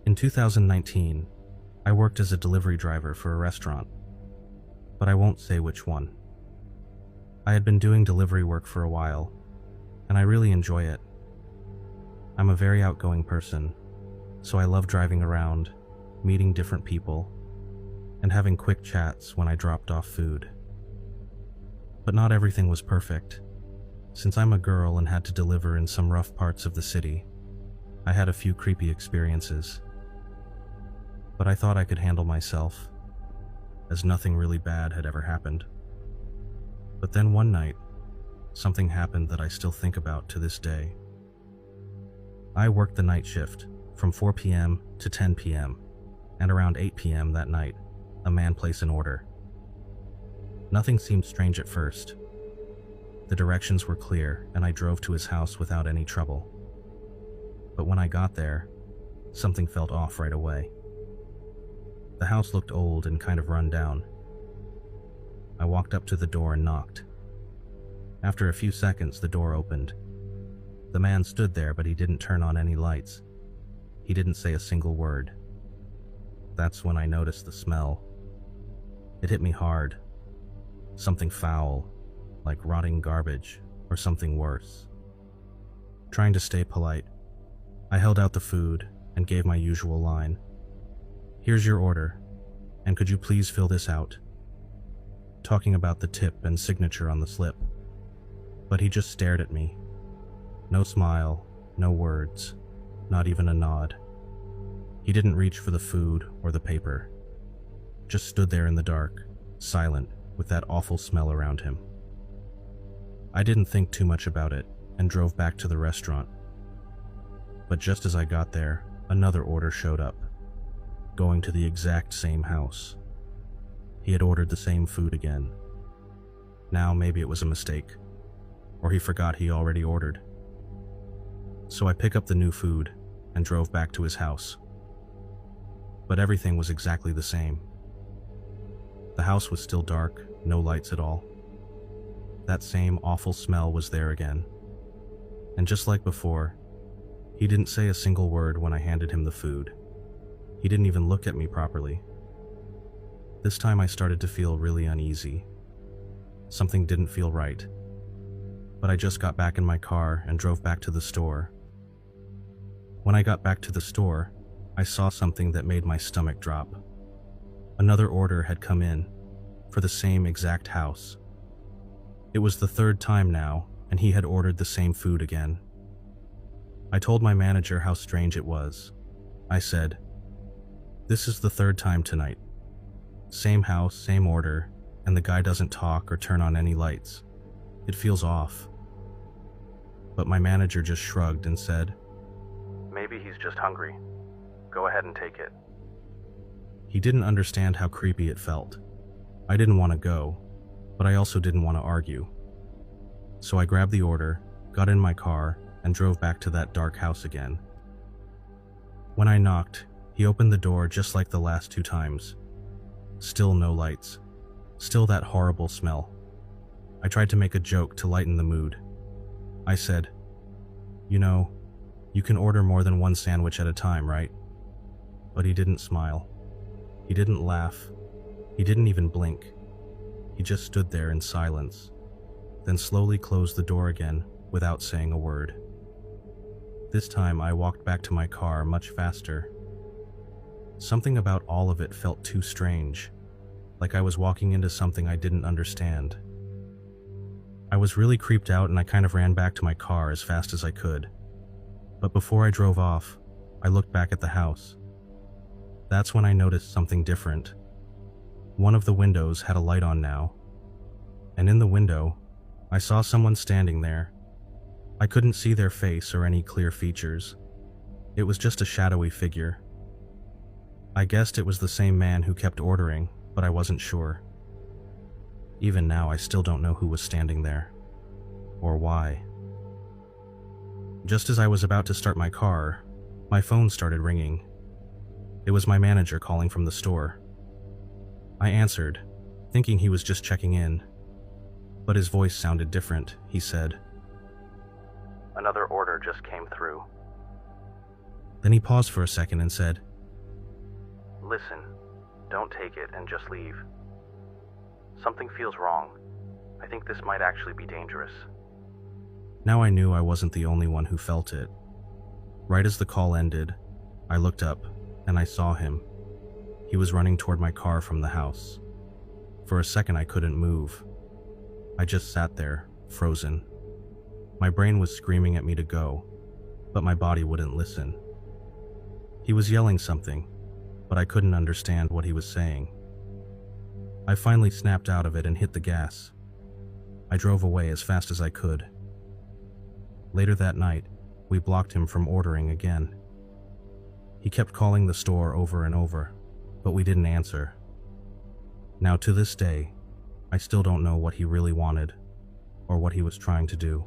In 2019, I worked as a delivery driver for a restaurant, but I won't say which one. I had been doing delivery work for a while, and I really enjoy it. I'm a very outgoing person, so I love driving around, meeting different people, and having quick chats when I dropped off food. But not everything was perfect. Since I'm a girl and had to deliver in some rough parts of the city, I had a few creepy experiences. But I thought I could handle myself, as nothing really bad had ever happened. But then one night, something happened that I still think about to this day. I worked the night shift from 4 p.m. to 10 p.m., and around 8 p.m. that night, a man placed an order. Nothing seemed strange at first. The directions were clear, and I drove to his house without any trouble. But when I got there, something felt off right away. The house looked old and kind of run down. I walked up to the door and knocked. After a few seconds, the door opened. The man stood there, but he didn't turn on any lights. He didn't say a single word. That's when I noticed the smell. It hit me hard. Something foul, like rotting garbage or something worse. Trying to stay polite, I held out the food and gave my usual line. "Here's your order, and could you please fill this out?" Talking about the tip and signature on the slip. But he just stared at me. No smile, no words, not even a nod. He didn't reach for the food or the paper. Just stood there in the dark, silent, with that awful smell around him. I didn't think too much about it and drove back to the restaurant. But just as I got there, another order showed up, going to the exact same house. He had ordered the same food again. Now maybe it was a mistake, or he forgot he already ordered. So I picked up the new food and drove back to his house. But everything was exactly the same. The house was still dark, no lights at all. That same awful smell was there again. And just like before, he didn't say a single word when I handed him the food. He didn't even look at me properly. This time I started to feel really uneasy. Something didn't feel right. But I just got back in my car and drove back to the store. When I got back to the store, I saw something that made my stomach drop. Another order had come in, for the same exact house. It was the third time now, and he had ordered the same food again. I told my manager how strange it was. I said, "This is the third time tonight. Same house, same order, and the guy doesn't talk or turn on any lights. It feels off." But my manager just shrugged and said, "Maybe he's just hungry. Go ahead and take it." He didn't understand how creepy it felt. I didn't want to go, but I also didn't want to argue. So I grabbed the order, got in my car, and drove back to that dark house again. When I knocked, he opened the door just like the last two times. Still no lights. Still that horrible smell. I tried to make a joke to lighten the mood. I said, "You know, you can order more than one sandwich at a time, right?" But he didn't smile. He didn't laugh. He didn't even blink. He just stood there in silence, then slowly closed the door again without saying a word. This time I walked back to my car much faster. Something about all of it felt too strange, like I was walking into something I didn't understand. I was really creeped out and I kind of ran back to my car as fast as I could. But before I drove off, I looked back at the house. That's when I noticed something different. One of the windows had a light on now, and in the window, I saw someone standing there. I couldn't see their face or any clear features. It was just a shadowy figure. I guessed it was the same man who kept ordering, but I wasn't sure. Even now, I still don't know who was standing there, or why. Just as I was about to start my car, my phone started ringing. It was my manager calling from the store. I answered, thinking he was just checking in, but his voice sounded different. He said, "Another order just came through." Then he paused for a second and said, Listen, don't take it and just leave. Something feels wrong. I think this might actually be dangerous. Now I knew I wasn't the only one who felt it. Right as the call ended, I looked up and I saw him. He was running toward my car from the house. For a second I couldn't move. I just sat there, frozen. My brain was screaming at me to go, but my body wouldn't listen. He was yelling something, but I couldn't understand what he was saying. I finally snapped out of it and hit the gas. I drove away as fast as I could. Later that night, we blocked him from ordering again. He kept calling the store over and over, but we didn't answer. Now to this day, I still don't know what he really wanted or what he was trying to do.